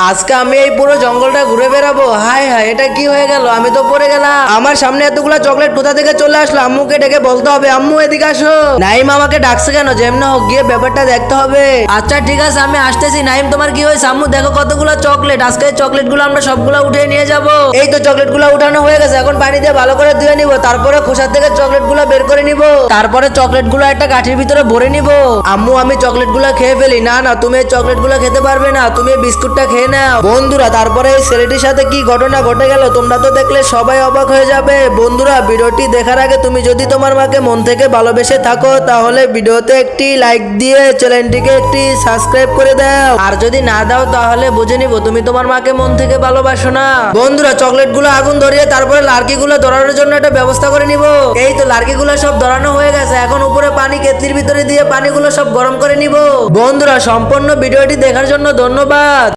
আজকে আমি এই পুরো জঙ্গলটা ঘুরে বেড়াবো। হায় হায়, এটা কি হয়ে গেল? আমি তো পড়ে গেলাম। আমার সামনে এতগুলা চকলেট কোথা থেকে চলে আসলো? আম্মুকে ডেকে বলতে হবে, আম্মু এদিকে আসো। নাইম আমাকে ডাকছে কেন? যেমন হোক গিয়ে ব্যাপারটা দেখতে হবে। আচ্ছা ঠিক আছে, আমি আসতেছি। নাইম, তোমার কি হয়েছে? আম্মু দেখো কতগুলো চকলেট। আজকে এই চকলেট গুলো আমরা সবগুলা উঠে নিয়ে যাব। এই তো চকলেট গুলো উঠানো হয়ে গেছে। এখন পানি দিয়ে ভালো করে ধুয়ে নিব, তারপরে খোসার থেকে চকলেট গুলো বের করে নিব, তারপরে চকলেট গুলো একটা কাঠির ভিতরে ভরে নিব। আম্মু, আমি চকলেট গুলো খেয়ে ফেলি। না না, তুমি এই চকলেট গুলো খেতে পারবে না, তুমি এই বিস্কুটটা খেয়ে নাও। বন্ধুরা, তারপরে এই ছেলেটির সাথে কি ঘটনা ঘটে গেল তোমরা তো দেখলে সবাই অবাক হয়ে যাবে। বন্ধুরা, ভিডিওটি দেখার আগে তুমি যদি তোমার মাকে মন থেকে ভালোবেসে থাকো তাহলে ভিডিওতে একটি লাইক দিয়ে চ্যানেলটিকে একটি সাবস্ক্রাইব করে দাও। আর যদি না দাও তাহলে বুঝে নিব তুমি তোমার মাকে মন থেকে ভালোবাসো না। বন্ধুরা, চকলেট গুলো আগুন ধরিয়ে তারপরে লার্কি গুলো ধরানোর জন্য একটা ব্যবস্থা করে নিব। এই তো লার্কি গুলো সব ধরানো হয়ে গেছে। এখন উপরে পানি কেতলির ভিতরে দিয়ে পানিগুলো সব গরম করে নিব। বন্ধুরা, সম্পূর্ণ ভিডিওটি দেখার জন্য ধন্যবাদ।